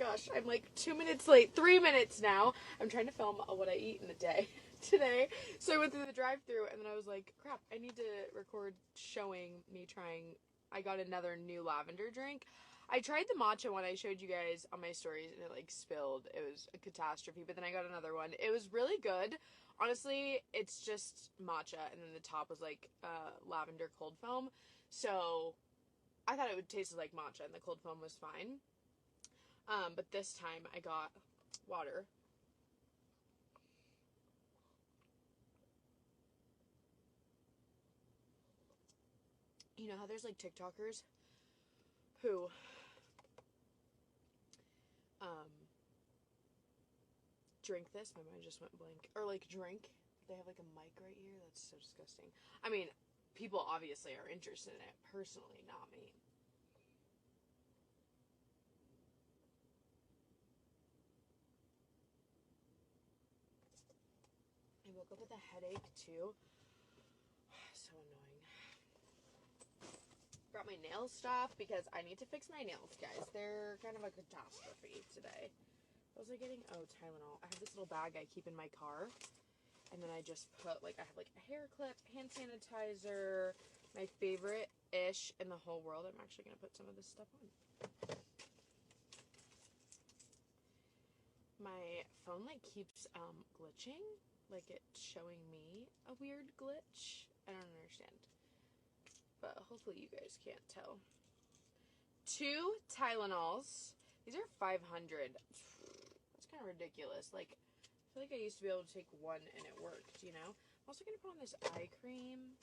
gosh, I'm like 2 minutes late, 3 minutes now. I'm trying to film what I eat in a day today. So I went through the drive-thru and then I was like, crap, I need to record showing me trying. I got another new lavender drink. I tried the matcha one I showed you guys on my stories and it like spilled. It was a catastrophe, but then I got another one. It was really good. Honestly, it's just matcha and then the top was like lavender cold foam. So I thought it would taste like matcha and the cold foam was fine. But this time I got water. You know how there's like TikTokers who drink this? My mind just went blank. Or like drink. They have like a mic right here. That's so disgusting. I mean, people obviously are interested in it. Personally, not me. I woke up with a headache too. So annoying. Brought my nails stuff because I need to fix my nails, guys. They're kind of a catastrophe today. What was I getting? Oh, Tylenol. I have this little bag I keep in my car. And then I just put, like, I have, like, a hair clip, hand sanitizer, my favorite-ish in the whole world. I'm actually going to put some of this stuff on. My phone, like, keeps glitching. Like, it's showing me a weird glitch. I don't understand. But hopefully you guys can't tell. 2 Tylenols. These are 500. That's kind of ridiculous. Like, I feel like I used to be able to take one and it worked, you know? I'm also going to put on this eye cream.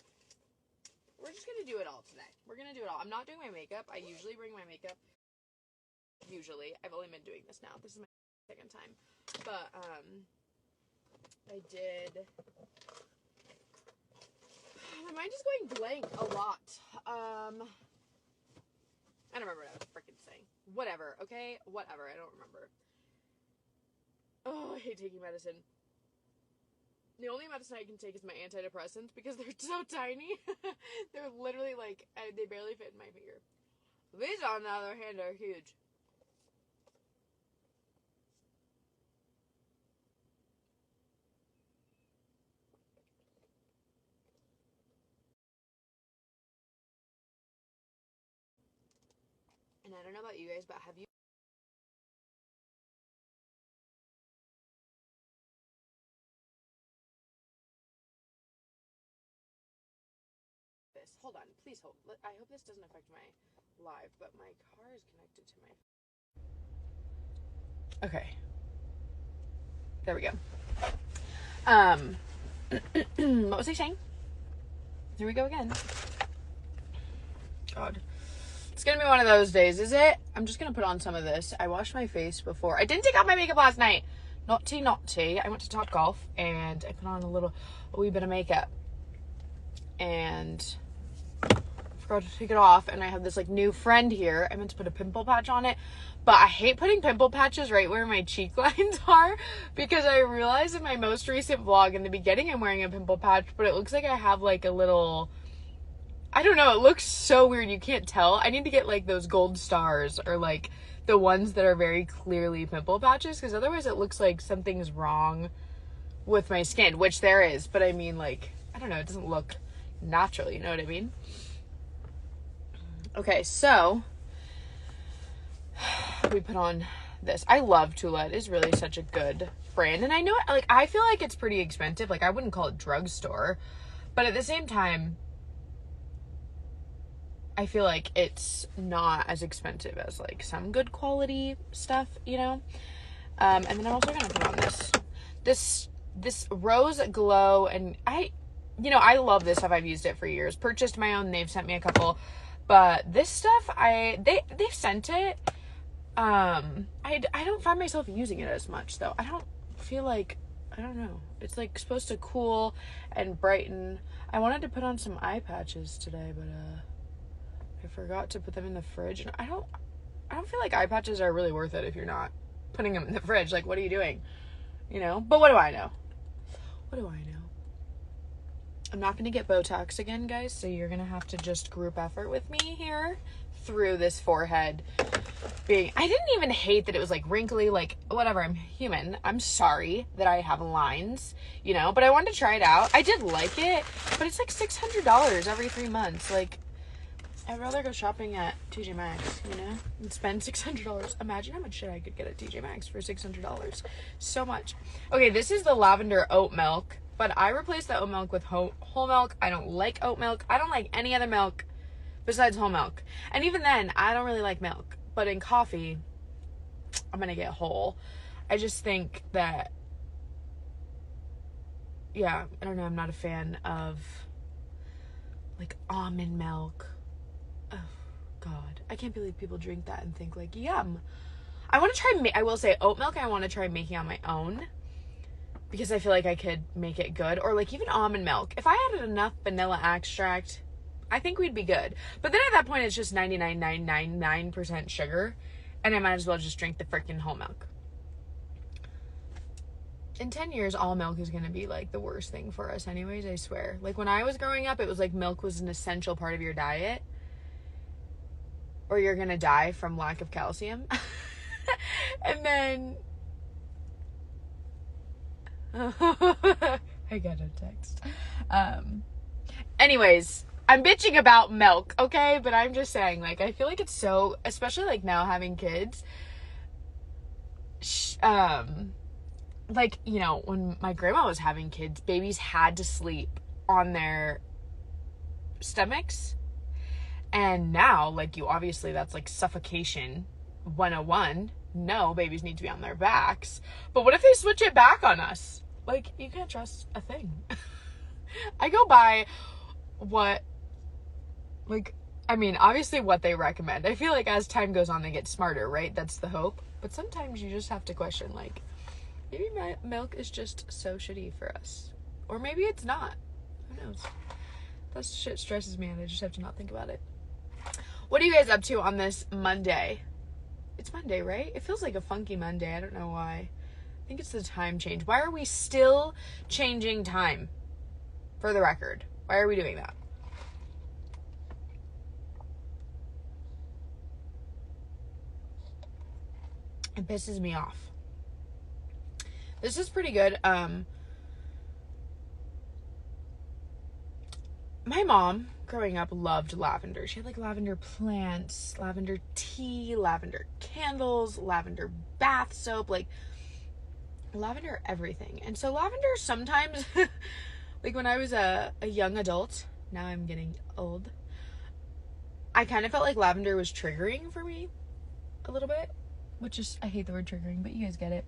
We're just going to do it all today. We're going to do it all. I'm not doing my makeup. I usually bring my makeup. Usually. I've only been doing this now. This is my second time. But, I did... My mind is going blank a lot. I don't remember what I was freaking saying. Whatever, okay? Whatever, I don't remember. Oh, I hate taking medicine. The only medicine I can take is my antidepressants because they're so tiny. They're literally like, they barely fit in my finger. These, on the other hand, are huge. And I don't know about you guys, but have you... Hold on, please hold. I hope this doesn't affect my live, but my car is connected to my... Okay. There we go. What was I saying? Here we go again. God. It's gonna be one of those days, is it? I'm just gonna put on some of this. I washed my face before. I didn't take out my makeup last night. Naughty. I went to Topgolf and I put on a wee bit of makeup. And forgot to take it off. And I have this like new friend here. I meant to put a pimple patch on it. But I hate putting pimple patches right where my cheek lines are. Because I realized in my most recent vlog in the beginning I'm wearing a pimple patch. But it looks like I have like a little... I don't know, it looks so weird, you can't tell. I need to get like those gold stars or like the ones that are very clearly pimple patches because otherwise it looks like something's wrong with my skin, which there is, but I mean like, I don't know, it doesn't look natural, you know what I mean? Okay, so we put on this. I love Tula. It is really such a good brand, and I know, like, I feel like it's pretty expensive. Like, I wouldn't call it drugstore, but at the same time, I feel like it's not as expensive as like some good quality stuff, you know? And then I'm also gonna put on this Rose Glow, and I love this stuff. I've used it for years. Purchased my own. They've sent me a couple, but this stuff, they've sent it. I don't find myself using it as much though. I don't feel like, I don't know. It's like supposed to cool and brighten. I wanted to put on some eye patches today, but I forgot to put them in the fridge, and I don't feel like eye patches are really worth it if you're not putting them in the fridge. Like, what are you doing? You know? But what do I know? What do I know? I'm not going to get Botox again, guys, so you're going to have to just group effort with me here through this forehead I didn't even hate that it was like wrinkly, like whatever, I'm human. I'm sorry that I have lines, you know, but I wanted to try it out. I did like it, but it's like $600 every 3 months. Like, I'd rather go shopping at TJ Maxx, you know, and spend $600. Imagine how much shit I could get at TJ Maxx for $600. So much. Okay, this is the lavender oat milk, but I replaced the oat milk with whole milk. I don't like oat milk. I don't like any other milk besides whole milk. And even then, I don't really like milk. But in coffee, I'm going to get whole. I just think that, yeah, I don't know. I'm not a fan of, like, almond milk. Oh, God. I can't believe people drink that and think, like, yum. I want to try, I will say, oat milk I want to try making on my own. Because I feel like I could make it good. Or, like, even almond milk. If I added enough vanilla extract, I think we'd be good. But then at that point, it's just 99.999% sugar. And I might as well just drink the freaking whole milk. In 10 years, all milk is going to be, like, the worst thing for us anyways, I swear. Like, when I was growing up, it was like milk was an essential part of your diet. Or you're going to die from lack of calcium. And then... I got a text. Anyways... I'm bitching about milk, okay? But I'm just saying, like, I feel like it's so, especially, like, now having kids, like, you know, when my grandma was having kids, babies had to sleep on their stomachs. And now, like, obviously, that's, like, suffocation 101. No, babies need to be on their backs. But what if they switch it back on us? Like, you can't trust a thing. I go by what... Like, I mean, obviously what they recommend. I feel like as time goes on, they get smarter, right? That's the hope. But sometimes you just have to question, like, maybe my milk is just so shitty for us. Or maybe it's not. Who knows? That shit stresses me and I just have to not think about it. What are you guys up to on this Monday? It's Monday, right? It feels like a funky Monday. I don't know why. I think it's the time change. Why are we still changing time? For the record. Why are we doing that? It pisses me off. This is pretty good. My mom, growing up, loved lavender. She had, like, lavender plants, lavender tea, lavender candles, lavender bath soap, like, lavender everything. And so lavender sometimes, like, when I was a young adult, now I'm getting old, I kind of felt like lavender was triggering for me a little bit. Which is, I hate the word triggering, but you guys get it.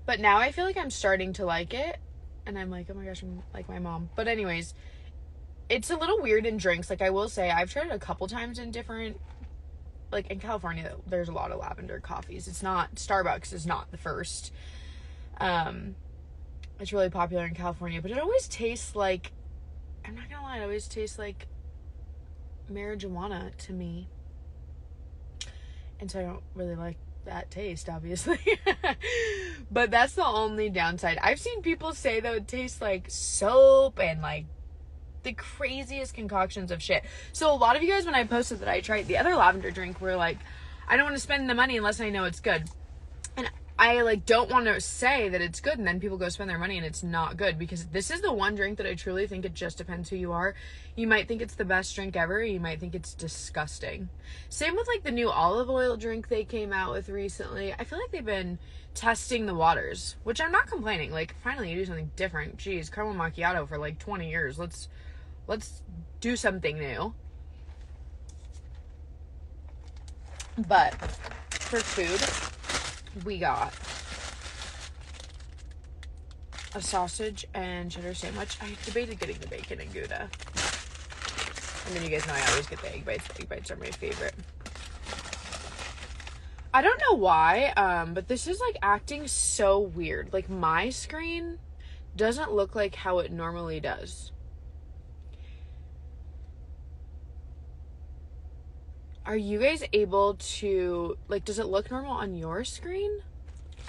But now I feel like I'm starting to like it. And I'm like, oh my gosh, I'm like my mom. But anyways, it's a little weird in drinks. Like, I will say, I've tried it a couple times in different... Like, in California, there's a lot of lavender coffees. It's not... Starbucks is not the first. It's really popular in California. But it always tastes like... I'm not gonna lie, it always tastes like marijuana to me. And so I don't really like that taste, obviously. But that's the only downside. I've seen people say, though, it tastes like soap and, like, the craziest concoctions of shit. So a lot of you guys, when I posted that I tried the other lavender drink, were like, I don't want to spend the money unless I know it's good. And I, like, don't want to say that it's good and then people go spend their money and it's not good, because this is the one drink that I truly think it just depends who you are. You might think it's the best drink ever. You might think it's disgusting. Same with, like, the new olive oil drink they came out with recently. I feel like they've been testing the waters, which I'm not complaining. Like, finally you do something different. Jeez, caramel macchiato for, like, 20 years. Let's do something new. But for food, we got a sausage and cheddar sandwich. I debated getting the bacon and Gouda. And then you guys know I always get the egg bites. The egg bites are my favorite. I don't know why, but this is, like, acting so weird. Like, my screen doesn't look like how it normally does. Are you guys able to, like, does it look normal on your screen?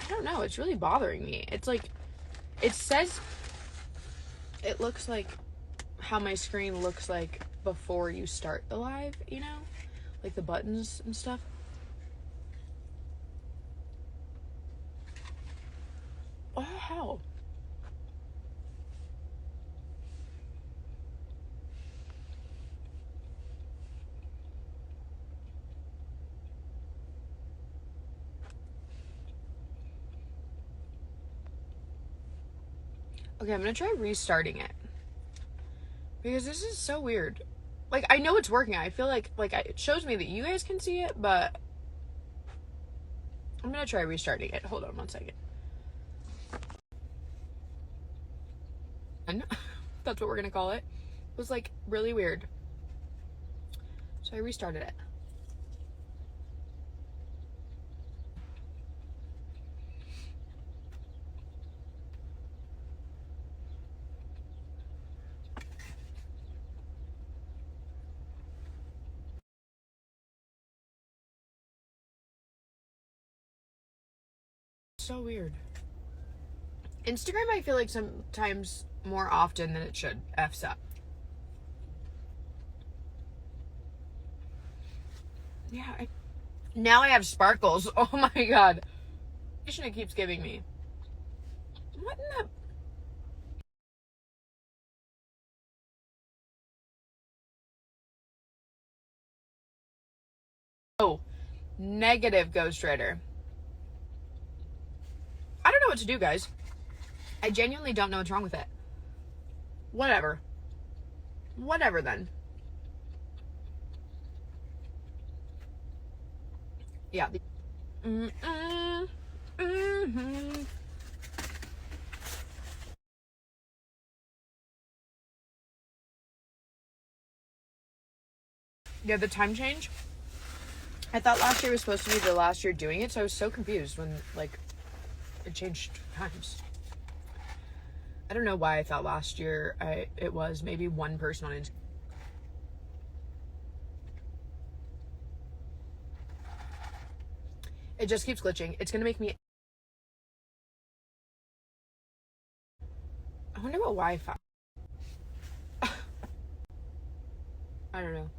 I don't know. It's really bothering me. It's like, it says, it looks like how my screen looks like before you start the live, you know? like the buttons and stuff. What the hell? Okay, I'm gonna try restarting it. Because this is so weird. Like, I know it's working. I feel like it shows me that you guys can see it, but I'm gonna try restarting it. Hold on one second. That's what we're gonna call it. It was like really weird. So I restarted it. So weird. Instagram, I feel like sometimes more often than it should F's up. Yeah. Now I have sparkles. Oh my god. It keeps giving me. What in the... Oh. Negative Ghost Rider. I don't know what to do, guys. I genuinely don't know what's wrong with it. Whatever. Whatever then. Yeah. Yeah, the time change. I thought last year was supposed to be the last year doing it, so I was so confused when, like, it changed times. I don't know why I thought last year it was maybe one person on Instagram. It just keeps glitching. It's gonna make me... I wonder what Wi-Fi... I don't know.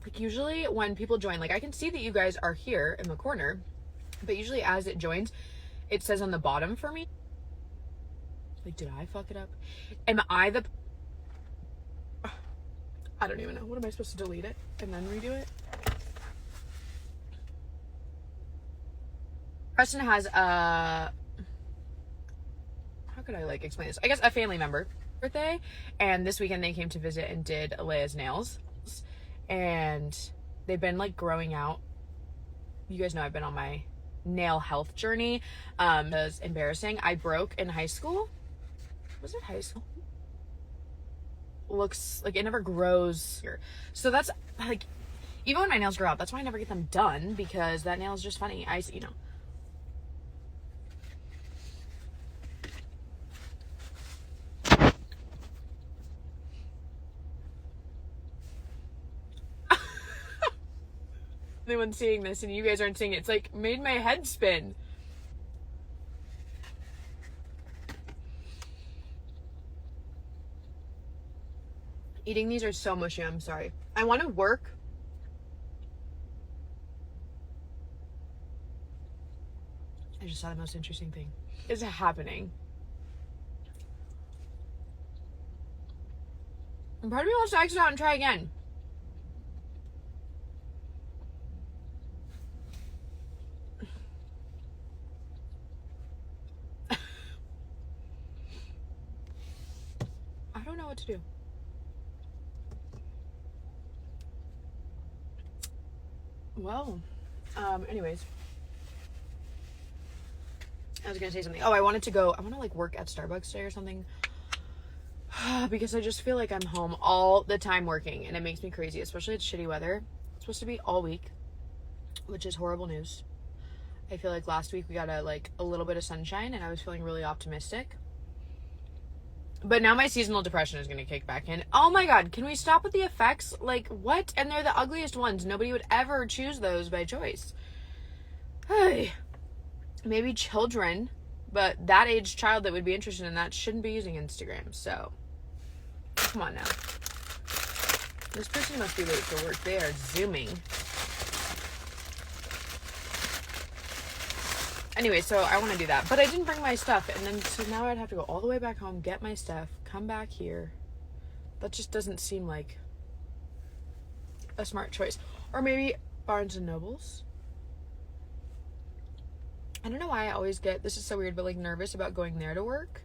Like, usually when people join, like, I can see that you guys are here in the corner, but usually as it joins, it says on the bottom for me. Like, did I fuck it up? Am I the... I don't even know. What am I supposed to delete it and then redo it? Preston has a... How could I, like, explain this? I guess a family member birthday, and this weekend they came to visit and did Alea's nails, and they've been, like, growing out. You guys know I've been on my nail health journey. It was embarrassing. I broke in high school. Was it high school? Looks like it never grows here. So that's, like, even when my nails grow out, that's why I never get them done, because that nail is just funny. You know. Anyone seeing this and you guys aren't seeing it, it's like made my head spin. Eating these are so mushy. I'm sorry. I want to work. I just saw the most interesting thing is happening. And part of me wants to exit out and try again. I don't know what to do. Well, anyways, I was gonna say something. Oh, I want to like work at Starbucks today or something, because I just feel like I'm home all the time working, and it makes me crazy, especially it's shitty weather. It's supposed to be all week, which is horrible news. I feel like last week we got a little bit of sunshine, and I was feeling really optimistic. But now my seasonal depression is going to kick back in. Oh my god, can we stop with the effects? Like, what? And they're the ugliest ones. Nobody would ever choose those by choice. Hey, maybe children, but that age child that would be interested in that shouldn't be using Instagram, so come on now. This person must be late for work. They are zooming. Anyway, so I want to do that. But I didn't bring my stuff. And then, so now I'd have to go all the way back home, get my stuff, come back here. That just doesn't seem like a smart choice. Or maybe Barnes and Nobles. I don't know why I always get, this is so weird, but like nervous about going there to work.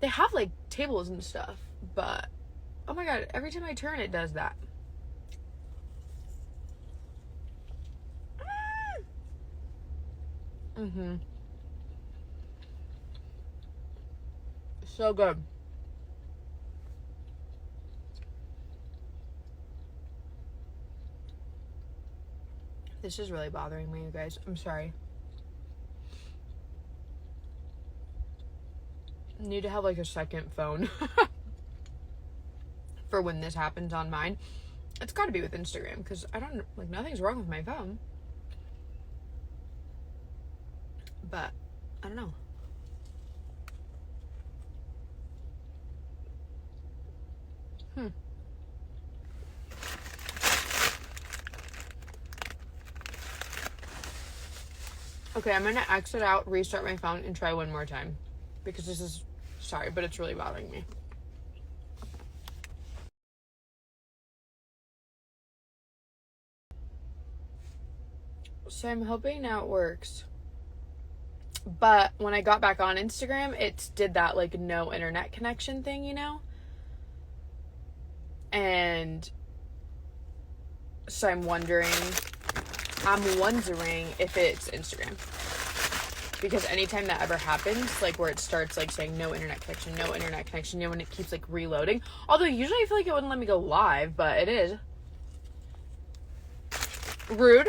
They have like tables and stuff, but oh my god, every time I turn it does that. So good. This is really bothering me, you guys. I'm sorry. Need to have like a second phone for when this happens on mine. It's got to be with Instagram because I don't like, nothing's wrong with my phone, but I don't know. Okay, I'm gonna exit out, restart my phone, and try one more time because this is, sorry, but it's really bothering me. So I'm hoping now it works. But when I got back on Instagram, it did that like no internet connection thing, you know? And so I'm wondering if it's Instagram. Because anytime that ever happens, like where it starts like saying no internet connection, you know, when it keeps like reloading. Although usually I feel like it wouldn't let me go live, but it is. Rude.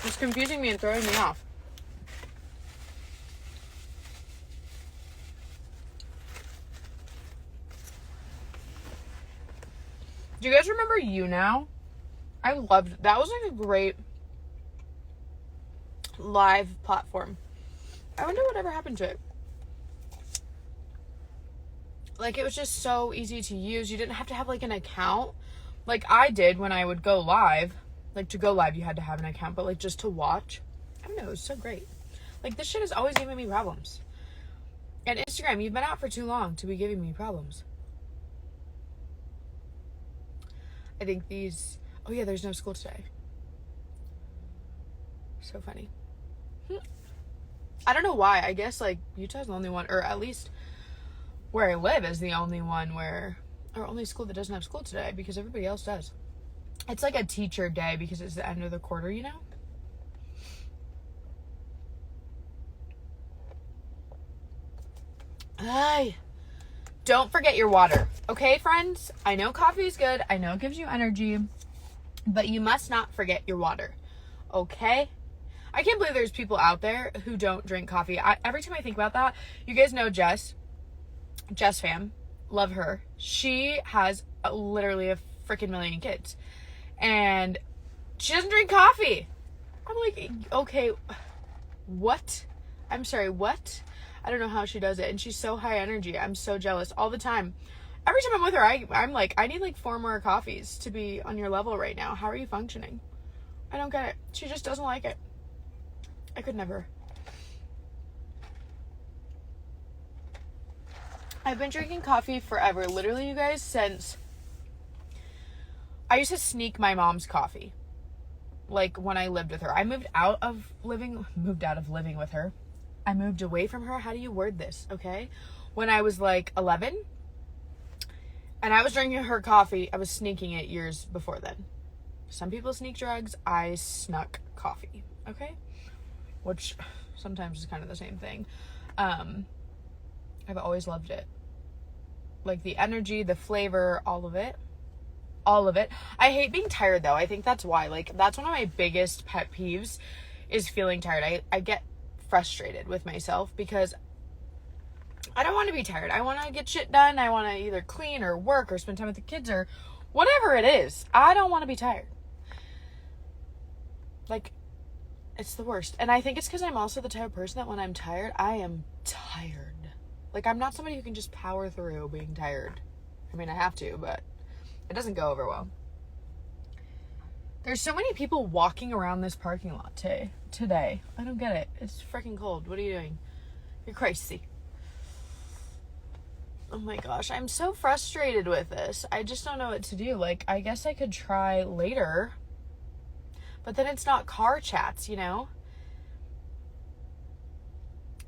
It's confusing me and throwing me off. Do you guys remember You Now? I loved that. Was like a great live platform. I wonder whatever happened to it. Like, it was just so easy to use. You didn't have to have like an account like I did when I would go live. Like, to go live you had to have an account, but like just to watch, I don't know, it was so great. Like, this shit is always giving me problems. And Instagram, you've been out for too long to be giving me problems. I think these, oh yeah, there's no school today. So funny. I don't know why. I guess like Utah's the only one, or at least where I live is the only one where, or only school that doesn't have school today, because everybody else does. It's like a teacher day because it's the end of the quarter, you know? Ay. Don't forget your water. Okay, friends? I know coffee is good. I know it gives you energy. But you must not forget your water. Okay? I can't believe there's people out there who don't drink coffee. Every time I think about that, you guys know Jess fam. Love her. She has literally a freaking million kids. And she doesn't drink coffee. I'm like, okay, what? I'm sorry, what? I don't know how she does it. And she's so high energy. I'm so jealous all the time. Every time I'm with her, I'm like, I need like 4 more coffees to be on your level right now. How are you functioning? I don't get it. She just doesn't like it. I could never. I've been drinking coffee forever. Literally, you guys, since I used to sneak my mom's coffee. Like when I lived with her. I moved out of living with her. I moved away from her. How do you word this? Okay. When I was like 11 and I was drinking her coffee, I was sneaking it years before then. Some people sneak drugs. I snuck coffee. Okay. Which sometimes is kind of the same thing. I've always loved it. Like the energy, the flavor, all of it. I hate being tired though. I think that's why. Like, that's one of my biggest pet peeves is feeling tired. I get frustrated with myself because I don't want to be tired. I want to get shit done. I want to either clean or work or spend time with the kids or whatever it is. I don't want to be tired. Like, it's the worst. And I think it's because I'm also the type of person that when I'm tired, I am tired. Like, I'm not somebody who can just power through being tired. I mean, I have to, but it doesn't go over well. There's so many people walking around this parking lot today. I don't get it. It's freaking cold. What are you doing? You're crazy. Oh my gosh, I'm so frustrated with this. I just don't know what to do. Like, I guess I could try later, but then it's not car chats, you know?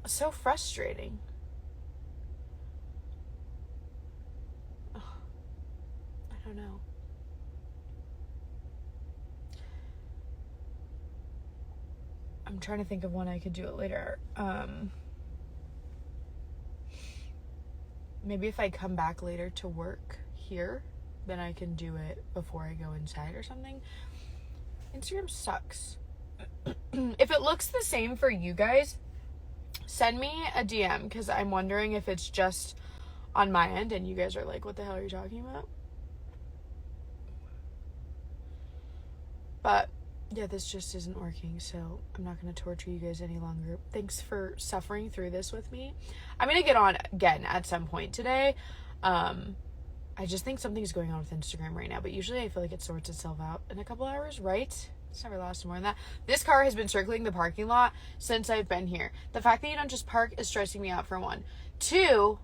So frustrating. Ugh. I don't know. I'm trying to think of when I could do it later. Maybe if I come back later to work here, then I can do it before I go inside or something. Instagram sucks. If it looks the same for you guys, send me a DM, because I'm wondering if it's just on my end and you guys are like, what the hell are you talking about? But yeah, this just isn't working, so I'm not going to torture you guys any longer. Thanks for suffering through this with me. I'm going to get on again at some point today. I just think something's going on with Instagram right now, but usually I feel like it sorts itself out in a couple hours, right? It's never lasted more than that. This car has been circling the parking lot since I've been here. The fact that you don't just park is stressing me out, for one. Two,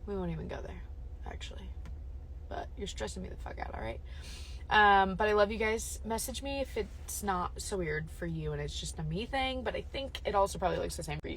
we won't even go there, actually. But you're stressing me the fuck out, all right? But I love you guys. Message me if it's not so weird for you and it's just a me thing, but I think it also probably looks the same for you.